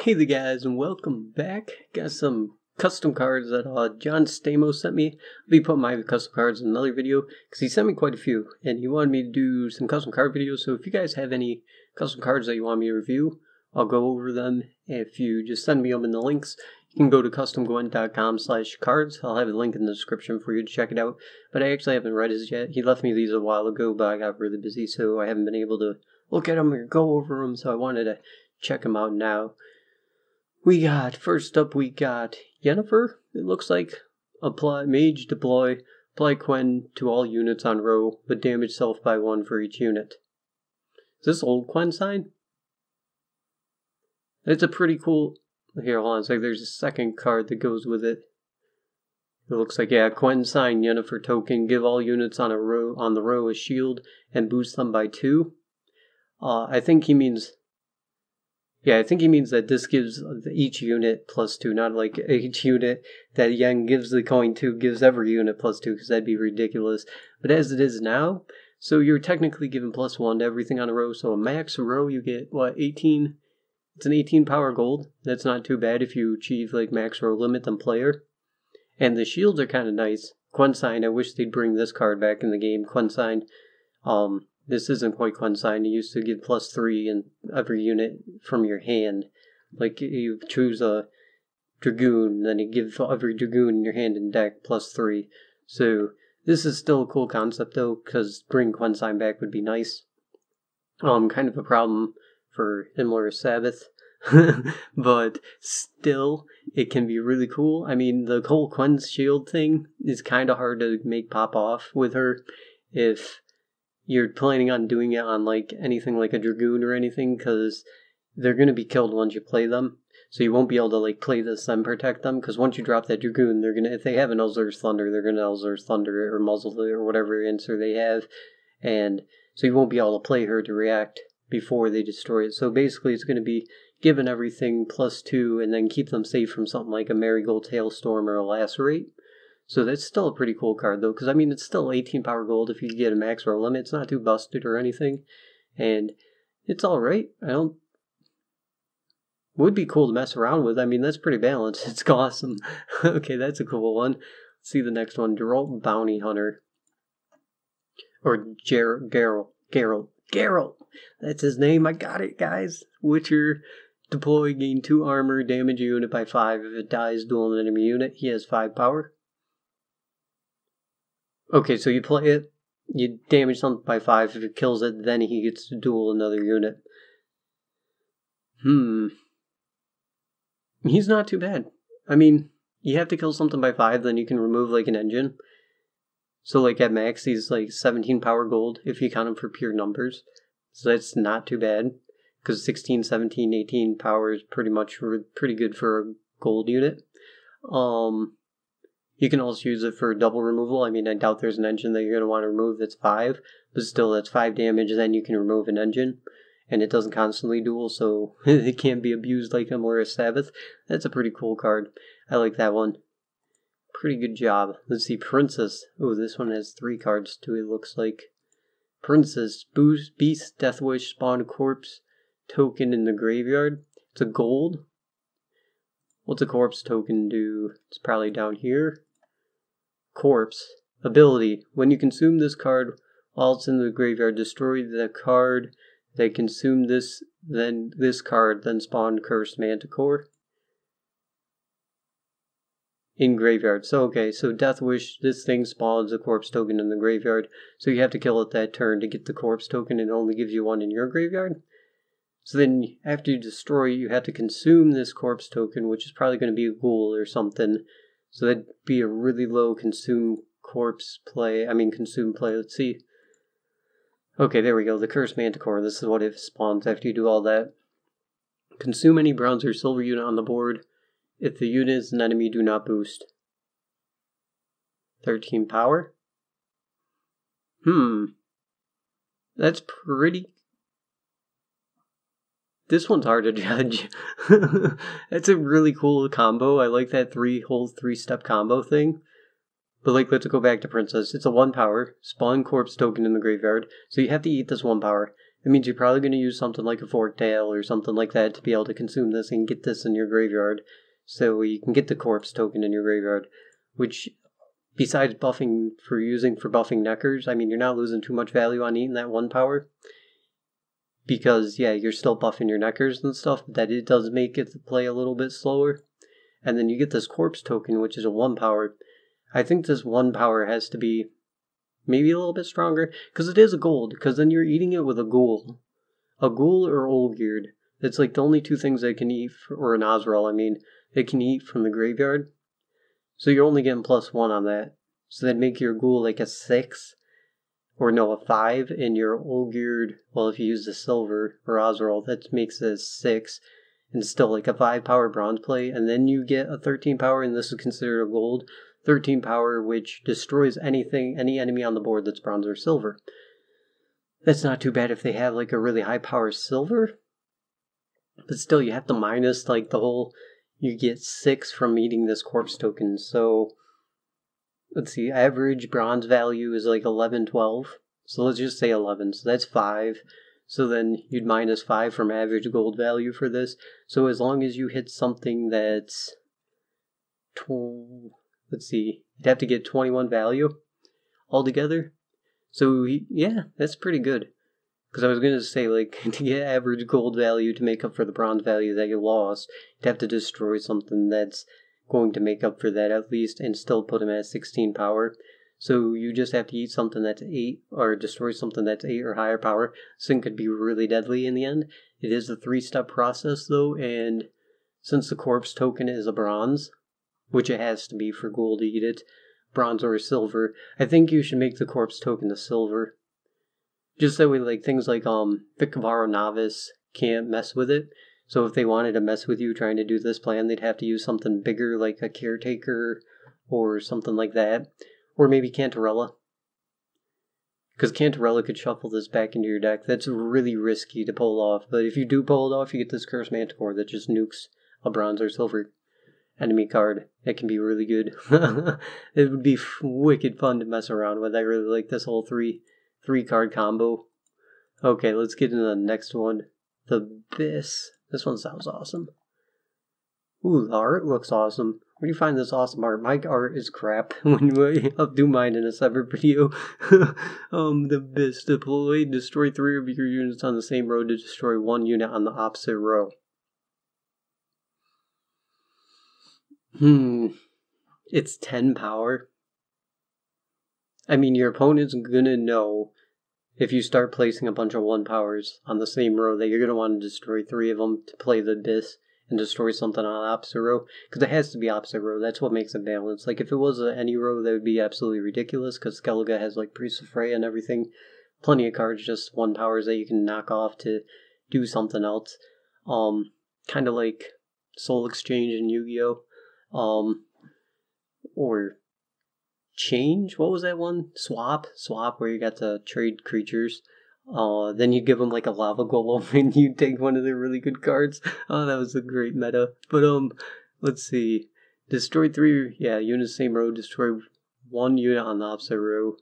Hey there guys, and welcome back. Got some custom cards that John Staymos sent me. I'll be putting my custom cards in another video, because he sent me quite a few, and he wanted me to do some custom card videos, so if you guys have any custom cards that you want me to review, I'll go over them. If you just send me them in the links, you can go to customgwent.com/cards. I'll have a link in the description for you to check it out, but I actually haven't read his yet. He left me these a while ago, but I got really busy, so I haven't been able to look at them or go over them, so I wanted to check them out now. First up we got Yennefer. It looks like apply mage deploy, apply Quen to all units on row, but damage self by 1 for each unit. Is this old Quen sign? It's a pretty cool, here hold on, it's like there's a second card that goes with it. It looks like, yeah, Quen sign Yennefer token, give all units on the row a shield and boost them by 2. I think he means that this gives each unit +2, not like each unit that Yen gives the coin to gives every unit +2, because that'd be ridiculous. But as it is now, so you're technically given +1 to everything on a row, so a max row you get, 18? It's an 18 power gold. That's not too bad if you achieve like max row limit than player. And the shields are kind of nice. Quen sign, I wish they'd bring this card back in the game. Quen sign, this isn't quite Quen sign. You used to give +3 in every unit from your hand. Like, you choose a Dragoon, then you give every Dragoon in your hand and deck +3. So, this is still a cool concept though, because bringing Quen sign back would be nice. Kind of a problem for Himmler's Sabbath. But still, it can be really cool. I mean, the whole Quen shield thing is kind of hard to make pop off with her if you're planning on doing it on like anything like a Dragoon or anything, because they're going to be killed once you play them. So you won't be able to like play this and protect them, because once you drop that Dragoon, they're going to, if they have an Elzur's Thunder, they're going to Elzur's Thunder it or muzzle it or whatever answer they have. And so you won't be able to play her to react before they destroy it. So basically it's going to be given everything +2 and then keep them safe from something like a Marigold Tailstorm or a Lacerate. So that's still a pretty cool card though, because I mean it's still 18 power gold if you get a max row limit. It's not too busted or anything, and it's alright. Would be cool to mess around with. I mean, that's pretty balanced. It's awesome. Okay, that's a cool one. Let's see the next one. Geralt Bounty Hunter. Or Geralt. That's his name. I got it, guys. Witcher. Deploy, gain 2 armor, damage a unit by 5. If it dies, duel an enemy unit. He has 5 power. Okay, so you play it, you damage something by 5. If it kills it, then he gets to duel another unit. He's not too bad. I mean, you have to kill something by 5, then you can remove like an engine. So like at max, he's like 17 power gold if you count him for pure numbers. So that's not too bad, because 16, 17, 18 power is pretty good for a gold unit. You can also use it for double removal. I mean, I doubt there's an engine that you're going to want to remove that's 5, but still, that's 5 damage, then you can remove an engine, and it doesn't constantly duel, so it can't be abused like Himmler's Sabbath. That's a pretty cool card. I like that one. Pretty good job. Let's see, Princess. Oh, this one has 3 cards too, it looks like. Princess, Boost, Beast, Death Wish, Spawn a Corpse, token in the graveyard. It's a gold. What's a corpse token do? It's probably down here. Corpse. Ability. When you consume this card while it's in the graveyard, destroy the card that consumed this card, then spawn Cursed Manticore in graveyard. So okay, so Death Wish, this thing spawns a corpse token in the graveyard, so you have to kill it that turn to get the corpse token, and it only gives you 1 in your graveyard. So then after you destroy it, you have to consume this corpse token, which is probably going to be a ghoul or something. So that'd be a really low consume play. Let's see. Okay, there we go. The Cursed Manticore. This is what it spawns after you do all that. Consume any bronze or silver unit on the board. If the unit is an enemy, do not boost. 13 power. That's pretty... This one's hard to judge. That's a really cool combo. I like that whole 3-step combo thing. But like, let's go back to Princess. It's a 1 power, spawn corpse token in the graveyard. So you have to eat this 1 power. That means you're probably going to use something like a Forktail or something like that to be able to consume this and get this in your graveyard. So you can get the corpse token in your graveyard, which, besides buffing for buffing Neckers, I mean, you're not losing too much value on eating that 1 power. Because, yeah, you're still buffing your Neckers and stuff, but that it does make it to play a little bit slower. And then you get this corpse token, which is a 1 power. I think this 1 power has to be maybe a little bit stronger, because it is a gold, because then you're eating it with a ghoul. A ghoul or Olgierd. It's like the only 2 things they can eat, or an Ozrel, I mean, they can eat from the graveyard. So you're only getting +1 on that. So that'd make your ghoul like a 6. Or no, a 5, and your Olgierd, well, if you use the silver or Ozrel, that makes it a 6, and still like a 5 power bronze play, and then you get a 13 power, and this is considered a gold. 13 power, which destroys any enemy on the board that's bronze or silver. That's not too bad if they have like a really high power silver, but still you have to minus like the whole, you get 6 from eating this corpse token, so let's see, average bronze value is like 11, 12, so let's just say 11, so that's 5, so then you'd minus 5 from average gold value for this, so as long as you hit something that's, let's see, you'd have to get 21 value altogether. So, yeah, that's pretty good. Because I was going to say, like, to get average gold value to make up for the bronze value that you lost, you'd have to destroy something that's going to make up for that at least, and still put him at 16 power. So you just have to eat something that's 8, or destroy something that's 8 or higher power. This thing could be really deadly in the end. It is a 3-step process, though, and since the corpse token is a bronze, which it has to be for gold to eat it, bronze or silver, I think you should make the corpse token a silver. Just that way, like, things like, Vicavaro Novice can't mess with it. So if they wanted to mess with you trying to do this plan, they'd have to use something bigger, like a Caretaker, or something like that. Or maybe Cantarella. Because Cantarella could shuffle this back into your deck. That's really risky to pull off. But if you do pull it off, you get this Cursed Manticore that just nukes a bronze or silver enemy card. That can be really good. It would be wicked fun to mess around with. I really like this whole three card combo. Okay, let's get into the next one. The Abyss. This one sounds awesome. Ooh, the art looks awesome. Where do you find this awesome art? My art is crap. I'll do mine in a separate video. The Vista Polly. Destroy 3 of your units on the same row to destroy 1 unit on the opposite row. It's 10 power. I mean, your opponent's gonna know if you start placing a bunch of 1 powers on the same row that you're gonna want to destroy 3 of them to play the Abyss and destroy something on the opposite row. Because it has to be opposite row. That's what makes it balanced. Like, if it was any row, that would be absolutely ridiculous. Because Skellige has, like, Priest of Freya and everything. Plenty of cards, just 1 powers that you can knock off to do something else. Kind of like Soul Exchange in Yu-Gi-Oh! Or Change? What was that one? Swap, where you got to trade creatures. Then you give them like a lava golem and you take one of their really good cards. Oh, that was a great meta. But, let's see. Destroy 3, units same row, destroy 1 unit on the opposite row.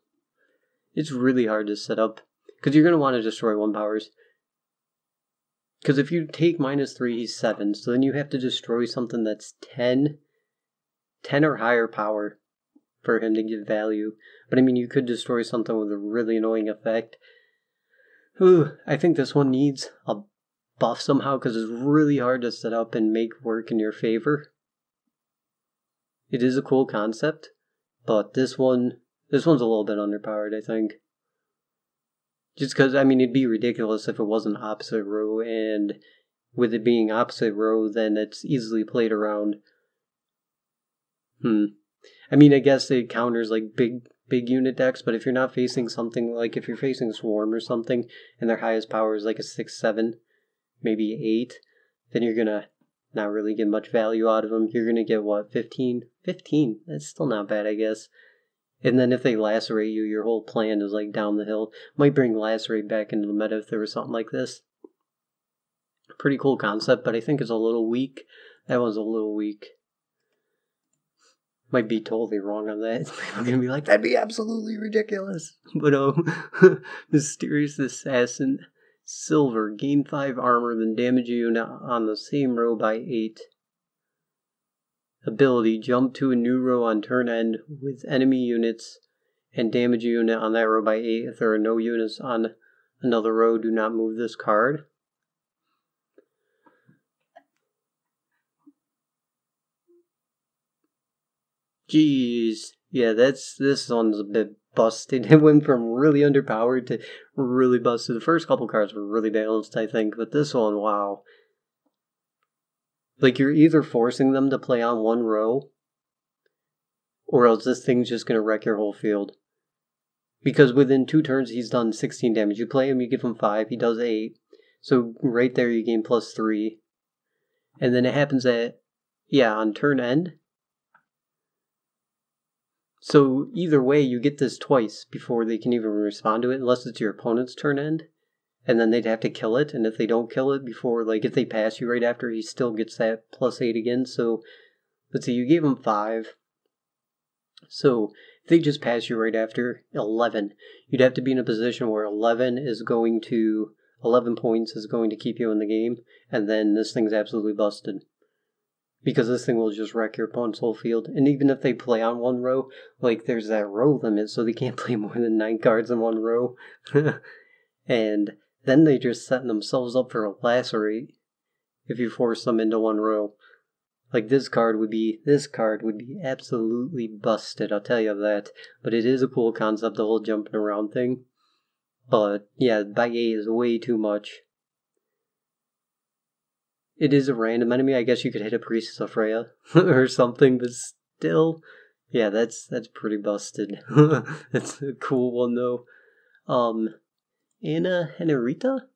It's really hard to set up, because you're going to want to destroy 1 powers. Because if you take -3, he's 7, so then you have to destroy something that's 10 or higher power for him to give value. But I mean, you could destroy something with a really annoying effect. I think this one needs a buff somehow, because it's really hard to set up and make work in your favor. It is a cool concept, but this one's a little bit underpowered, I think. Just because, I mean, it'd be ridiculous if it wasn't opposite row, and with it being opposite row, then it's easily played around. I mean, I guess it counters like big unit decks, but if you're not facing something like, if you're facing Swarm or something, and their highest power is like a 6, 7, maybe 8, then you're gonna not really get much value out of them. You're gonna get, what, 15? 15, that's still not bad, I guess. And then if they lacerate you, your whole plan is like down the hill. Might bring lacerate back into the meta if there was something like this. Pretty cool concept, but I think it's a little weak. That one's a little weak. Might be totally wrong on that. People are gonna be like, that'd be absolutely ridiculous. But Mysterious Assassin. Silver, gain 5 armor, then damage a unit on the same row by 8. Ability, jump to a new row on turn end with enemy units and damage a unit on that row by 8. If there are no units on another row, do not move this card. Jeez. Yeah, this one's a bit busted. It went from really underpowered to really busted. The first couple cards were really balanced, I think, but this one, wow. Like, you're either forcing them to play on one row, or else this thing's just gonna wreck your whole field. Because within 2 turns, he's done 16 damage. You play him, you give him 5, he does 8. So right there, you gain +3. And then it happens on turn end. So either way, you get this twice before they can even respond to it, unless it's your opponent's turn end. And then they'd have to kill it, and if they don't kill it before, like, if they pass you right after, he still gets that +8 again. So, let's see, you gave him 5. So, if they just pass you right after, 11. You'd have to be in a position where 11 points is going to keep you in the game, and then this thing's absolutely busted. Because this thing will just wreck your opponent's whole field. And even if they play on one row, like, there's that row limit, so they can't play more than 9 cards in one row. And then they just set themselves up for a lacerate if you force them into one row. Like, this card would be absolutely busted, I'll tell you that. But it is a cool concept, the whole jumping around thing. But yeah, by 8 is way too much. It is a random enemy. I guess you could hit a Priestess of Freya or something, but still, yeah, that's pretty busted. That's a cool one though. Anna and Rita?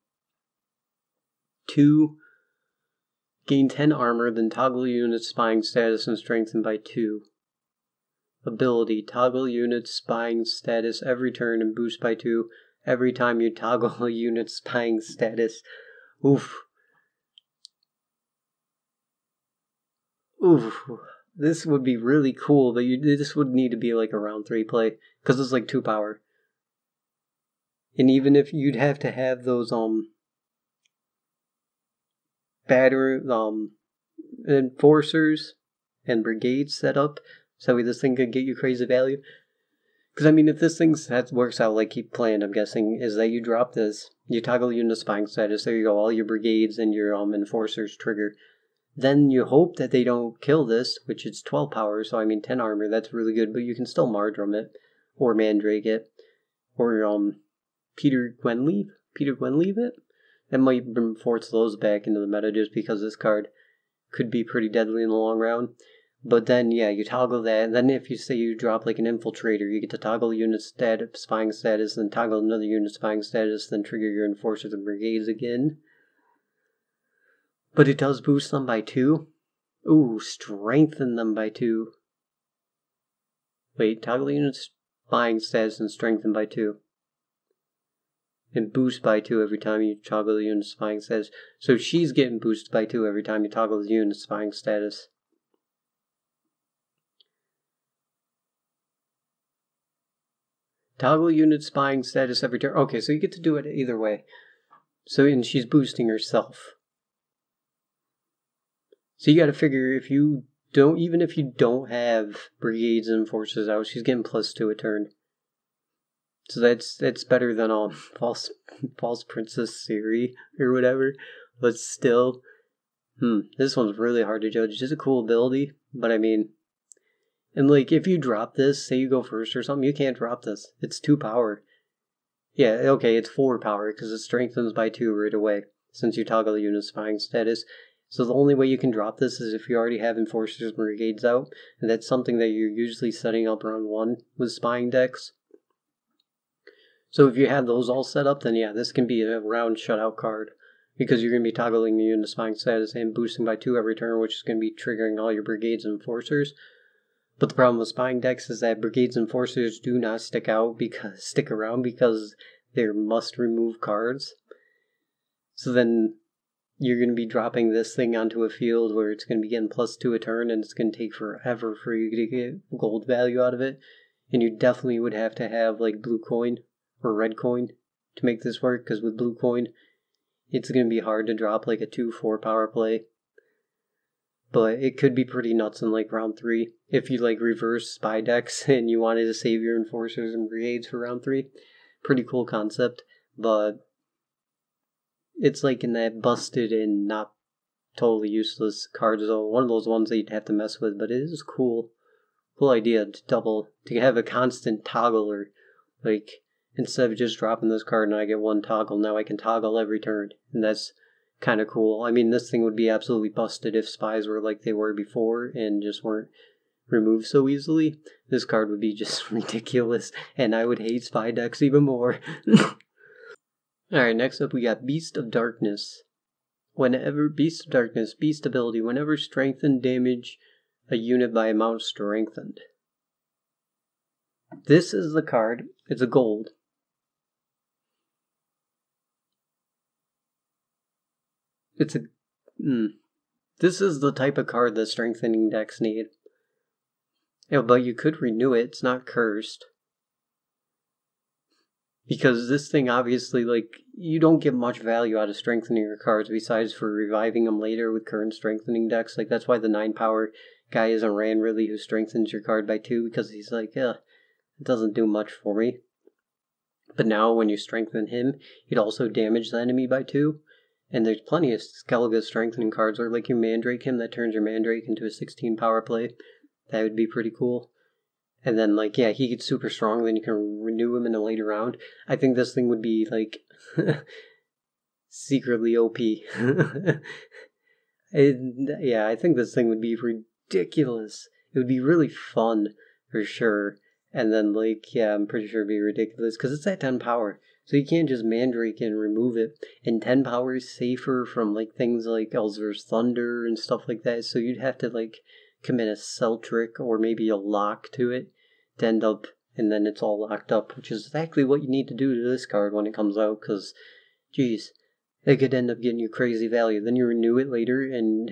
2. Gain 10 armor, then toggle unit spying status and strengthen by 2. Ability, toggle unit spying status every turn and boost by 2 every time you toggle a unit spying status. Oof. Oof. This would be really cool, but this would need to be like a round 3 play, because it's like 2 power. And even if you'd have to have those, enforcers and brigades set up, so this thing could get you crazy value. Because, I mean, if this thing works out like you planned, I'm guessing, is that you drop this, you toggle unit spying status, there you go, all your brigades and your enforcers trigger. Then you hope that they don't kill this, which is 12 power, so I mean 10 armor, that's really good, but you can still Mardrum it, or Mandrake it, or Peter Gwenleave it? That might force those back into the meta just because this card could be pretty deadly in the long run. But then, yeah, you toggle that, and then if you say you drop like an Infiltrator, you get to toggle unit spying status, then toggle another unit spying status, then trigger your Enforcers and Brigades again. But it does boost them by 2. Ooh, strengthen them by 2. Wait, toggle unit spying status and strengthen by 2. And boost by 2 every time you toggle the unit spying status. So she's getting boosted by 2 every time you toggle the unit spying status. Toggle unit spying status every turn. Okay, so you get to do it either way. So, and she's boosting herself. So you gotta figure even if you don't have brigades and forces out, she's getting +2 a turn. So that's better than false Princess Siri or whatever. But still, this one's really hard to judge. It's a cool ability, but I mean, and like if you drop this, say you go first or something, you can't drop this. It's 2 power. Yeah, okay, it's 4 power because it strengthens by 2 right away since you toggle the unit spying status. So the only way you can drop this is if you already have Enforcers and Brigades out, and that's something that you're usually setting up round 1 with spying decks. So if you have those all set up, then yeah, this can be a round shutout card, because you're going to be toggling the unit spying status and boosting by 2 every turn, which is going to be triggering all your Brigades and Enforcers. But the problem with spying decks is that Brigades and Enforcers do not stick around because they're must-remove cards. So then you're going to be dropping this thing onto a field where it's going to be getting +2 a turn, and it's going to take forever for you to get gold value out of it. And you definitely would have to have like blue coin or red coin to make this work, because with blue coin, it's going to be hard to drop like a 2-4 power play. But it could be pretty nuts in like round 3. If you like reverse spy decks and you wanted to save your enforcers and brigades for round 3. Pretty cool concept. But it's like in that busted and not totally useless card zone. One of those ones that you'd have to mess with, but it is cool. Cool idea to have a constant toggler. Like, instead of just dropping this card and I get one toggle, now I can toggle every turn. And that's kind of cool. I mean, this thing would be absolutely busted if spies were like they were before and just weren't removed so easily. This card would be just ridiculous, and I would hate spy decks even more. Alright, next up we got Beast of Darkness. Beast of Darkness, Beast ability, whenever strengthened, damage a unit by amount strengthened. This is the card. It's a gold. This is the type of card that strengthening decks need. Yeah, but you could renew it. It's not cursed. Because this thing obviously, like, you don't get much value out of strengthening your cards besides for reviving them later with current strengthening decks. Like, that's why the 9 power guy isn't ran really who strengthens your card by 2, because he's like, it doesn't do much for me. But now when you strengthen him, you'd also damage the enemy by 2. And there's plenty of Skellige strengthening cards where, like, you Mandrake him, that turns your Mandrake into a 16 power play. That would be pretty cool. And then, like, yeah, he gets super strong, then you can renew him in a later round. I think this thing would be, like, secretly OP. Yeah, I think this thing would be ridiculous. It would be really fun, for sure. And then, like, yeah, I'm pretty sure it'd be ridiculous, because it's at 10 power. So you can't just Mandrake and remove it. And 10 power is safer from, like, things like Elsewhere's Thunder and stuff like that. So you'd have to, like, commit a Cell Trick or maybe a lock to it to end up, and then it's all locked up, which is exactly what you need to do to this card when it comes out, because, geez, it could end up getting you crazy value. Then you renew it later and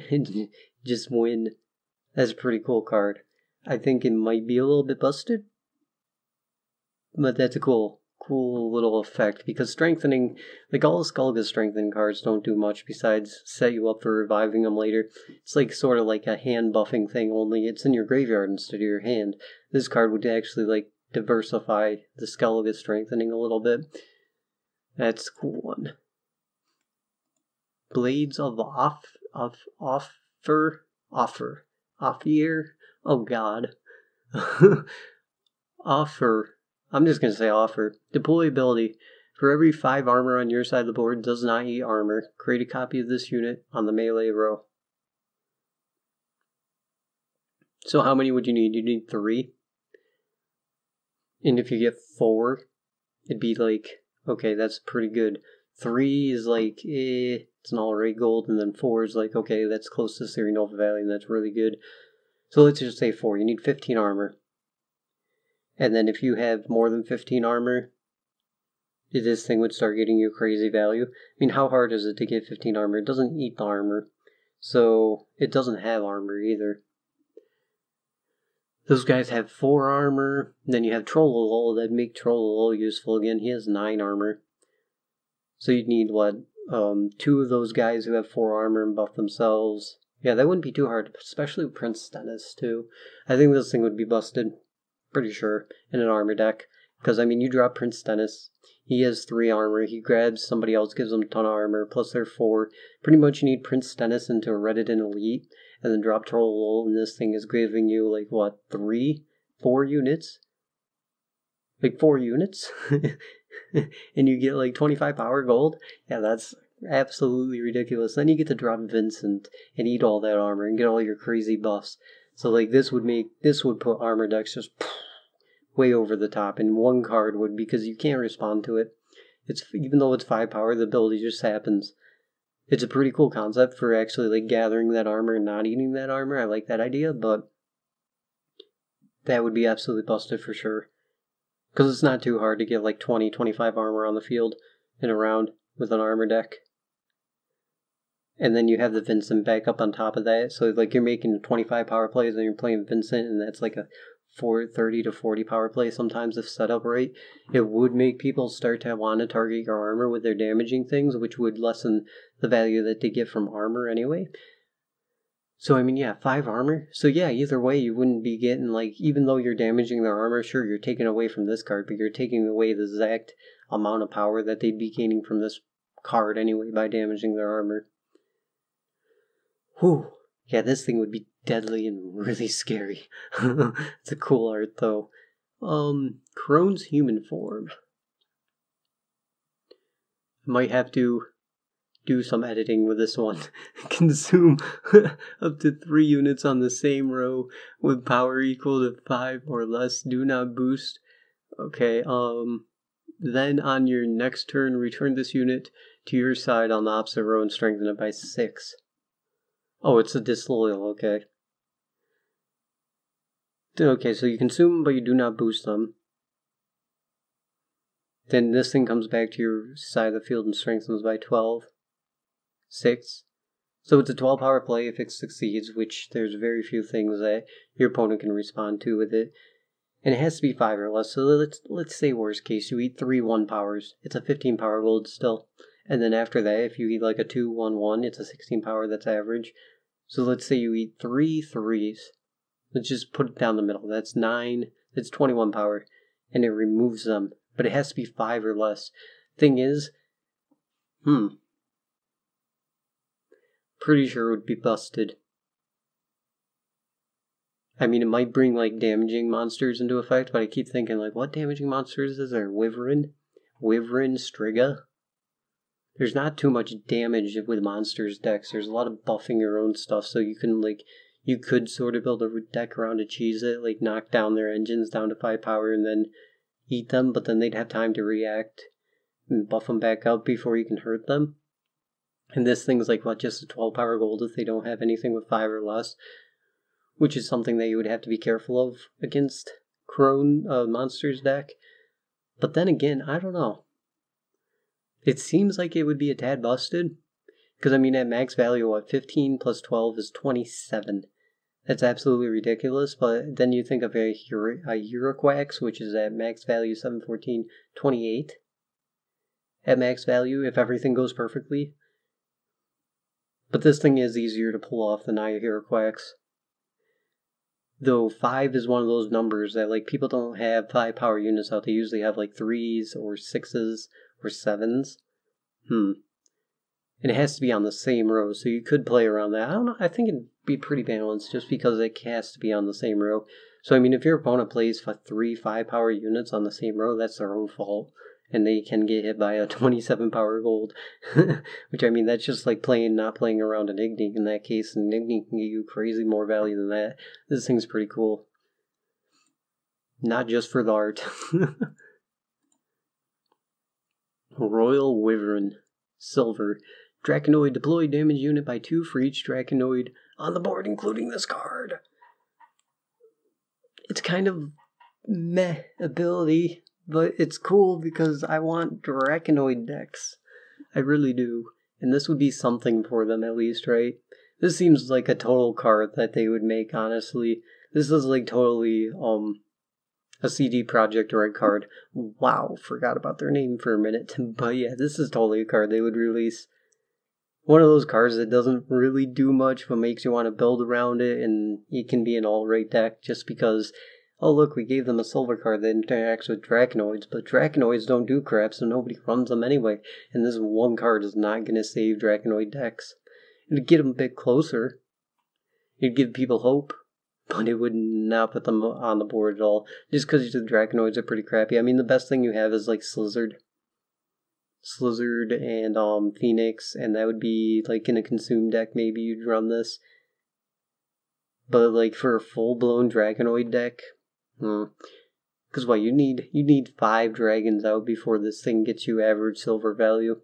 just win. That's a pretty cool card. I think it might be a little bit busted, but that's a cool little effect, because strengthening, like, all Skellige strengthening cards don't do much besides set you up for reviving them later. It's like sort of like a hand buffing thing, only it's in your graveyard instead of your hand. This card would actually, like, diversify the Skellige strengthening a little bit. That's a cool one. Blades of Offer. Oh god. Offer. I'm just going to say offer. Deploy ability. For every 5 armor on your side of the board does not eat armor, create a copy of this unit on the melee row. So how many would you need? You need 3. And if you get 4, it'd be like, okay, that's pretty good. 3 is like, it's an alright gold, and then 4 is like, okay, that's close to Serie Nova Valley, and that's really good. So let's just say 4. You need 15 armor. And then if you have more than 15 armor, this thing would start getting you crazy value. I mean, how hard is it to get 15 armor? It doesn't eat the armor, so it doesn't have armor either. Those guys have 4 armor. Then you have Trollolol. That'd make Trollolol useful again. He has 9 armor. So you'd need, what, 2 of those guys who have 4 armor and buff themselves. Yeah, that wouldn't be too hard, especially with Prince Stennis, too. I think this thing would be busted. Pretty sure, in an armor deck. Because, I mean, you drop Prince Stennis, he has 3 armor, he grabs somebody else, gives him a ton of armor, plus they're 4. Pretty much you need Prince Stennis into a Redditon Elite, and then drop Trollolol, and this thing is giving you, like, what, 4 units? Like, 4 units? And you get, like, 25 power gold? Yeah, that's absolutely ridiculous. Then you get to drop Vincent, and eat all that armor, and get all your crazy buffs. So, like, this would put armor decks just way over the top, and one card would, because you can't respond to it. Even though it's 5 power, the ability just happens. It's a pretty cool concept for actually, like, gathering that armor and not eating that armor. I like that idea, but that would be absolutely busted for sure. Because it's not too hard to get, like, 20, 25 armor on the field in a round with an armor deck. And then you have the Vincent back up on top of that. So, like, you're making 25 power plays and you're playing Vincent, and that's like a 30 to 40 power play sometimes if set up right. It would make people start to want to target your armor with their damaging things, which would lessen the value that they get from armor anyway. So, I mean, yeah, 5 armor. So, yeah, either way, you wouldn't be getting, like, even though you're damaging their armor, sure, you're taking away from this card, but you're taking away the exact amount of power that they'd be gaining from this card anyway by damaging their armor. Whew. Yeah, this thing would be deadly and really scary. It's a cool art, though. Crone's human form. Might have to do some editing with this one. Consume up to 3 units on the same row with power equal to 5 or less. Do not boost. Okay, then on your next turn, return this unit to your side on the opposite row and strengthen it by 6. Oh, it's a disloyal, okay. Okay, so you consume them, but you do not boost them. Then this thing comes back to your side of the field and strengthens by 12. 6. So it's a 12 power play if it succeeds, which there's very few things that your opponent can respond to with it. And it has to be 5 or less, so let's say worst case, you eat 3 1 powers. It's a 15 power gold still. And then after that, if you eat like a 2 1 1, it's a 16 power, that's average. So let's say you eat 3 3s. Let's just put it down the middle. That's 9, that's 21 power. And it removes them. But it has to be 5 or less. Thing is, pretty sure it would be busted. I mean, it might bring, like, damaging monsters into effect, but I keep thinking, like, what damaging monsters is there? Wyvern, Striga? There's not too much damage with monsters' decks. There's a lot of buffing your own stuff, so you can, like, you could sort of build a deck around to cheese it, like, knock down their engines down to 5 power and then eat them, but then they'd have time to react and buff them back up before you can hurt them. And this thing's like, what, just a 12 power gold if they don't have anything with 5 or less, which is something that you would have to be careful of against Crone Monsters deck. But then again, I don't know. It seems like it would be a tad busted, because I mean at max value, what, 15 plus 12 is 27. That's absolutely ridiculous, but then you think of a Huraquax, which is at max value 714, 28 at max value if everything goes perfectly. But this thing is easier to pull off than Huraquax. Though 5 is one of those numbers that, like, people don't have 5 power units out. They usually have, like, 3s or 6s or 7s. And it has to be on the same row, so you could play around that. I don't know, I think it'd be pretty balanced just because it has to be on the same row. So, I mean, if your opponent plays for 3 5 power units on the same row, that's their own fault. And they can get hit by a 27 power gold. Which, I mean, that's just like not playing around an Igni in that case. And Igni can give you crazy more value than that. This thing's pretty cool. Not just for the art. Royal Wyvern. Silver. Draconoid, deploy damage unit by 2 for each Draconoid on the board, including this card. It's kind of meh ability, but it's cool because I want Draconoid decks. I really do. And this would be something for them at least, right? This seems like a total card that they would make, honestly. This is like totally a CD Projekt Red card. Wow, forgot about their name for a minute. But yeah, this is totally a card they would release. One of those cards that doesn't really do much, but makes you want to build around it, and it can be an all-right deck just because, oh look, we gave them a silver card that interacts with Draconoids, but Draconoids don't do crap, so nobody runs them anyway, and this one card is not going to save Draconoid decks. It'd get them a bit closer. It'd give people hope, but it would not put them on the board at all, just because the Draconoids are pretty crappy. I mean, the best thing you have is like Slizzard and Phoenix, and that would be like in a consume deck. Maybe you'd run this, but like for a full-blown Draconoid deck, because what, you need 5 dragons out before this thing gets you average silver value.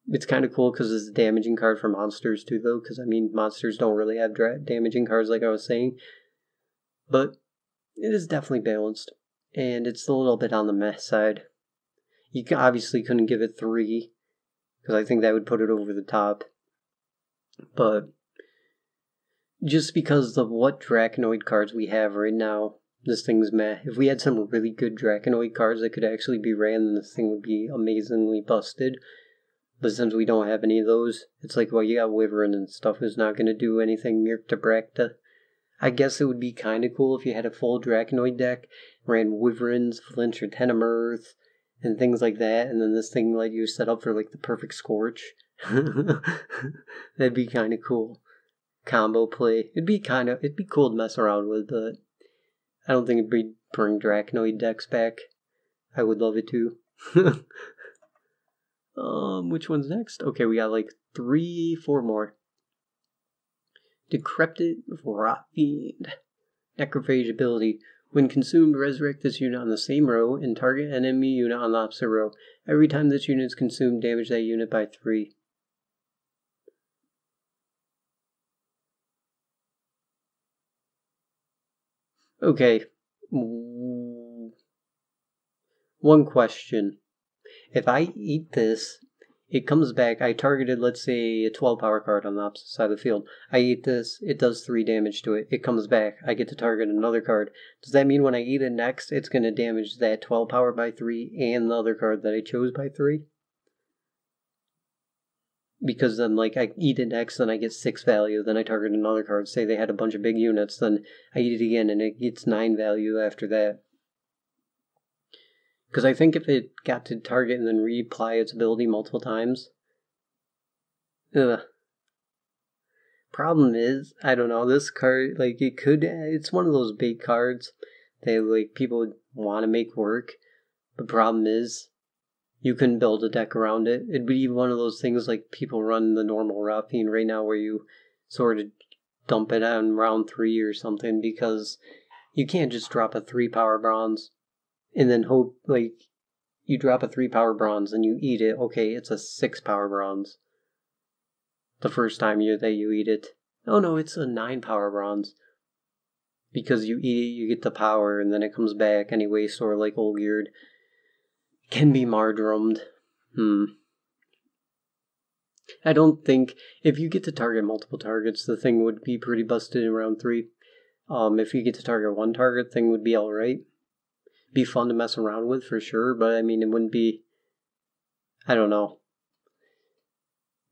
It's kind of cool because it's a damaging card for monsters too, though, because I mean monsters don't really have damaging cards like I was saying, but it is definitely balanced, and it's a little bit on the meh side. You obviously couldn't give it 3, because I think that would put it over the top. But just because of what Draconoid cards we have right now, this thing's meh. If we had some really good Draconoid cards that could actually be ran, then this thing would be amazingly busted. But since we don't have any of those, it's like, well, you got Wyvern and stuff who's not going to do anything Mirkta Brakta. I guess it would be kind of cool if you had a full Draconoid deck, ran Wyverns, Flinch or Tenemirth, and things like that, and then this thing let you set up for like the perfect Scorch. That'd be kind of cool. Combo play. It'd be cool to mess around with, but I don't think it'd bring Draconoid decks back. I would love it to. Which one's next? Okay, we got like 4 more. Decrepit Rot Fiend. Necrophage ability. When consumed, resurrect this unit on the same row and target enemy unit on the opposite row. Every time this unit is consumed, damage that unit by 3. Okay. One question. If I eat this, it comes back. I targeted, let's say, a 12 power card on the opposite side of the field. I eat this, it does 3 damage to it. It comes back. I get to target another card. Does that mean when I eat it next, it's going to damage that 12 power by 3 and the other card that I chose by 3? Because then, like, I eat it next, then I get 6 value, then I target another card. Say they had a bunch of big units, then I eat it again, and it gets 9 value after that. Because I think if it got to target and then reapply its ability multiple times... Problem is, I don't know, this card, like, it's one of those big cards that, like, people would want to make work. The problem is, you couldn't build a deck around it. It'd be one of those things like people run the normal Rot Fiend right now where you sort of dump it on round 3 or something, because you can't just drop a 3 power bronze and then hope, like, you drop a 3 power bronze and you eat it. Okay, it's a 6 power bronze the first time that you eat it. Oh no, it's a 9 power bronze. Because you eat it, you get the power, and then it comes back anyway, sort of like Olgierd. Can be Mardrummed. I don't think, if you get to target multiple targets, the thing would be pretty busted in round 3. If you get to target one target, thing would be alright. Be fun to mess around with for sure, but I mean, it wouldn't be, I don't know.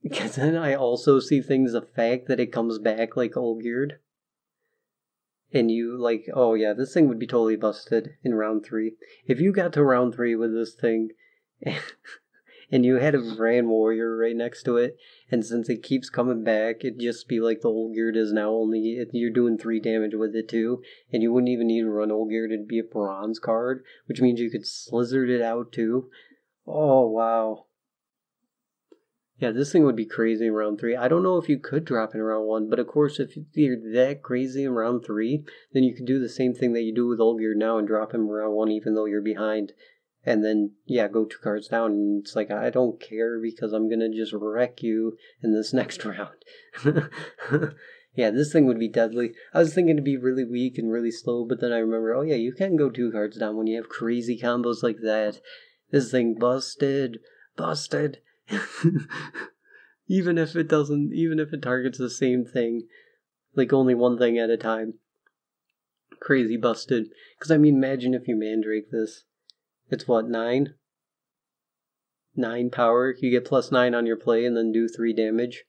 Because then I also see things, the fact that it comes back like Olgierd. And you, like, oh yeah, this thing would be totally busted in round 3. If you got to round 3 with this thing, and you had a Ran Warrior right next to it, and since it keeps coming back, it'd just be like the Olgierd is now, only you're doing 3 damage with it too, and you wouldn't even need to run Olgierd, it'd be a bronze card, which means you could slizzard it out too. Oh, wow. Yeah, this thing would be crazy in round 3. I don't know if you could drop it in round 1, but of course, if you're that crazy in round 3, then you could do the same thing that you do with Olgierd now and drop him in round 1 even though you're behind. And then, yeah, go 2 cards down, and it's like, I don't care because I'm gonna just wreck you in this next round. Yeah, this thing would be deadly. I was thinking to be really weak and really slow, but then I remember, oh yeah, you can go 2 cards down when you have crazy combos like that. This thing busted. Busted. even if it targets the same thing, like only one thing at a time. Crazy busted. Because I mean, imagine if you Mandrake this. It's what, 9? 9 power. You get +9 on your play and then do 3 damage.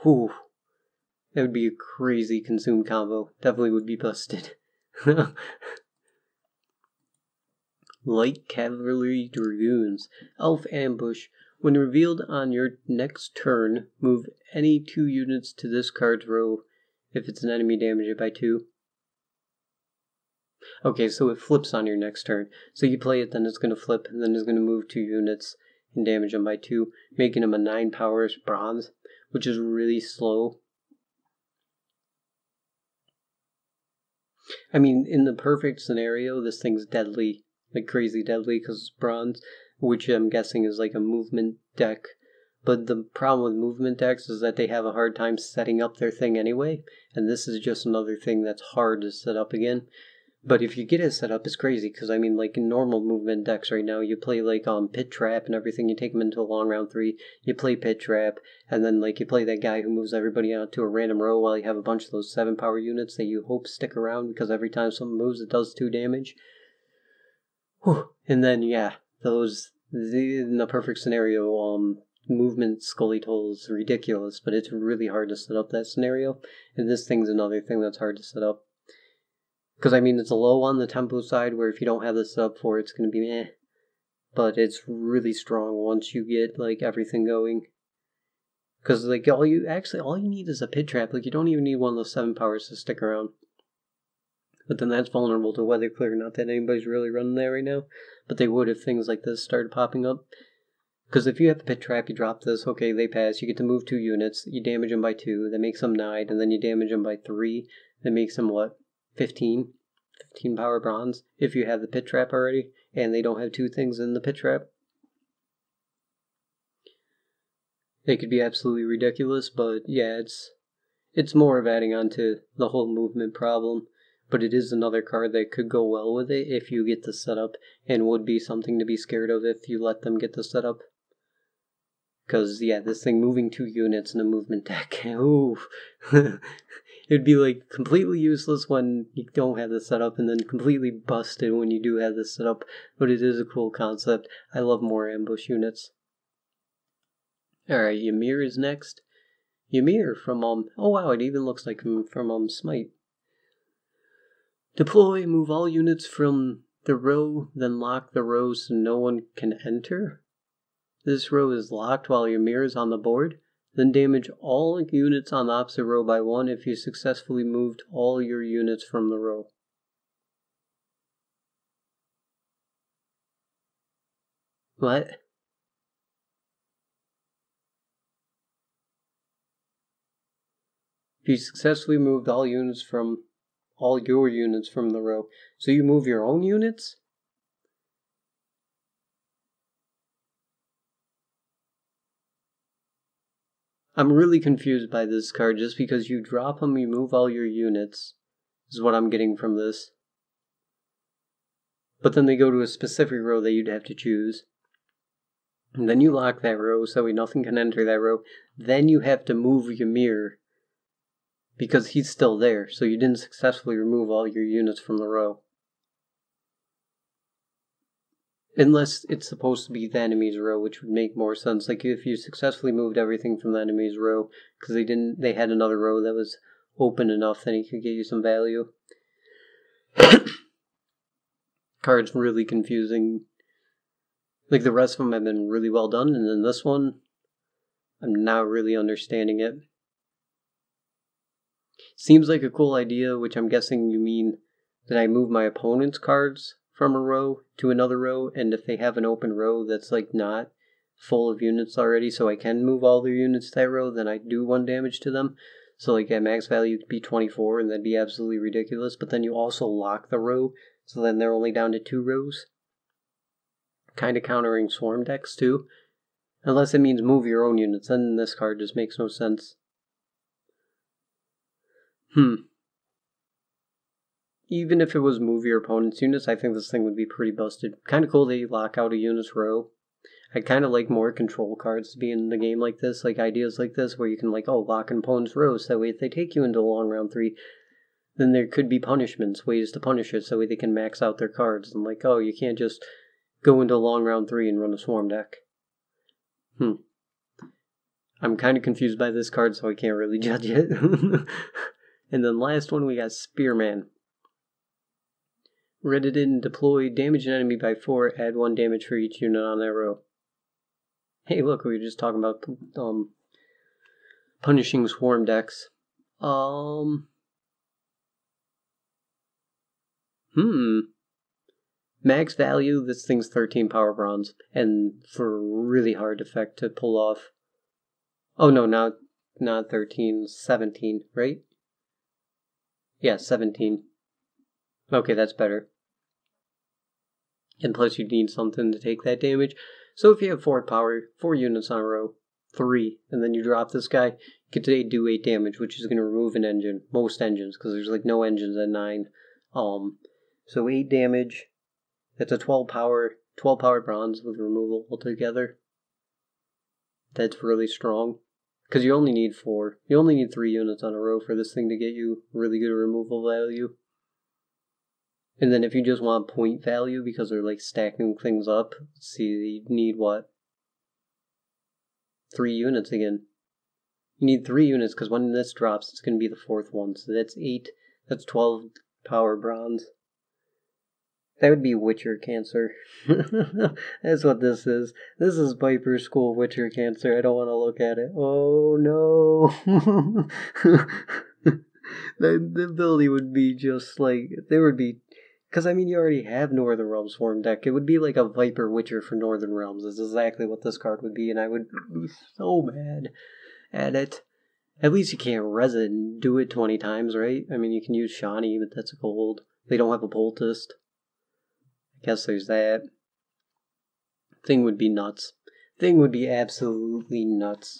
Whew. That would be a crazy consume combo. Definitely would be busted. Light Cavalry Dragoons. Elf Ambush. When revealed on your next turn, move any 2 units to this card's row. If it's an enemy, damage it by 2. Okay, so it flips on your next turn. So you play it, then it's going to flip, and then it's going to move 2 units and damage them by 2, making them a 9 powers bronze, which is really slow. I mean, in the perfect scenario, this thing's deadly, like crazy deadly, because it's bronze, which I'm guessing is like a movement deck. But the problem with movement decks is that they have a hard time setting up their thing anyway, and this is just another thing that's hard to set up again. But if you get it set up, it's crazy, because I mean, like in normal movement decks right now, you play like Pit Trap and everything, you take them into a long round 3, you play Pit Trap, and then like you play that guy who moves everybody out to a random row while you have a bunch of those 7 power units that you hope stick around, because every time something moves it does 2 damage. Whew. And then, yeah, in the perfect scenario, movement Scully toll is ridiculous, but it's really hard to set up that scenario, and this thing's another thing that's hard to set up. Because, I mean, it's a low on the tempo side, where if you don't have this set up for it, it's going to be meh. But it's really strong once you get, like, everything going. Because, like, all you need is a Pit Trap. Like, you don't even need one of those 7 powers to stick around. But then that's vulnerable to weather clear. Not that anybody's really running that right now. But they would if things like this started popping up. Because if you have a Pit Trap, you drop this, okay, they pass, you get to move 2 units, you damage them by 2, that makes them 9, and then you damage them by 3, that makes them what? 15 power bronze if you have the Pit Trap already, and they don't have 2 things in the Pit Trap. It could be absolutely ridiculous, but yeah, it's more of adding on to the whole movement problem, but it is another card that could go well with it if you get the setup, and would be something to be scared of if you let them get the setup. Because, yeah, this thing moving 2 units in a movement deck, ooh. It'd be, like, completely useless when you don't have this set up, and then completely busted when you do have this set up. But it is a cool concept. I love more ambush units. Alright, Ymir is next. Ymir from, oh wow, it even looks like him from, Smite. Deploy, move all units from the row, then lock the row so no one can enter. This row is locked while Ymir is on the board. Then damage all units on the opposite row by 1 if you successfully moved all your units from the row. What? If you successfully moved all your units from the row. So you move your own units? I'm really confused by this card, just because you drop them, you move all your units, is what I'm getting from this. But then they go to a specific row that you'd have to choose. And then you lock that row, so nothing can enter that row. Then you have to move Ymir, because he's still there, so you didn't successfully remove all your units from the row. Unless it's supposed to be the enemy's row, which would make more sense. Like if you successfully moved everything from the enemy's row, because they had another row that was open enough, then he could get you some value. Card's really confusing. Like the rest of them have been really well done, and then this one, I'm not really understanding it. Seems like a cool idea, which I'm guessing you mean that I move my opponent's cards from a row to another row, and if they have an open row that's like not full of units already, so I can move all their units to that row, then I do 1 damage to them. So like at max value it'd be 24, and that'd be absolutely ridiculous, but then you also lock the row, so then they're only down to 2 rows. Kind of countering swarm decks too. Unless it means move your own units, then this card just makes no sense. Even if it was move your opponent's units, I think this thing would be pretty busted. Kind of cool that you lock out a unit's row. I kind of like more control cards to be in the game like this, like ideas like this, where you can like, lock an opponent's row, so that way if they take you into a long round 3, then there could be punishments, ways to punish it, so that way they can max out their cards, and like, you can't just go into a long round 3 and run a swarm deck. I'm kind of confused by this card, so I can't really judge it. And then last one, we got Spearmen. Rita didn't deploy, damage an enemy by 4, add 1 damage for each unit on that row. Hey, look, we were just talking about punishing swarm decks. Max value, this thing's 13 power bronze, and for a really hard effect to pull off. Oh no, not 13, 17, right? Yeah, 17. Okay, that's better. And plus you need something to take that damage. So if you have 4 power, 4 units on a row, 3, and then you drop this guy, you get to do 8 damage, which is going to remove an engine. Most engines, because there's like no engines at 9. So 8 damage. That's a 12 power bronze with removal altogether. That's really strong. Because you only need 4. You only need 3 units on a row for this thing to get you really good removal value. And then if you just want point value, because they're like stacking things up, let's see, you need what? 3 units again. You need 3 units, because when this drops, it's going to be the 4th one. So that's 8, that's 12 power bronze. That would be Witcher Cancer. That's what this is. This is Viper School Witcher Cancer. I don't want to look at it. Oh no. The ability would be just like, there would be, because I mean you already have Northern Realms Swarm deck. It would be like a Viper Witcher for Northern Realms. That's exactly what this card would be, and I would be so mad at it. At least you can't res it and do it 20 times, right? I mean, you can use Shawnee, but that's a gold. They don't have a Poultist. Guess there's that. Thing would be nuts. Thing would be absolutely nuts.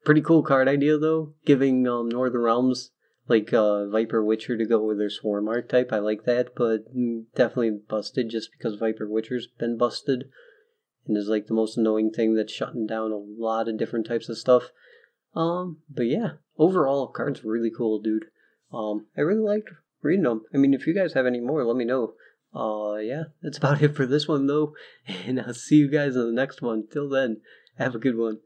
Pretty cool card idea though. Giving Northern Realms like Viper Witcher to go with their Swarm archetype. I like that, but definitely busted just because Viper Witcher's been busted and is like the most annoying thing that's shutting down a lot of different types of stuff. But yeah, overall, card's really cool, dude. I really liked reading them. I mean, if you guys have any more, let me know. Yeah, that's about it for this one, though. And I'll see you guys in the next one. Till then, have a good one.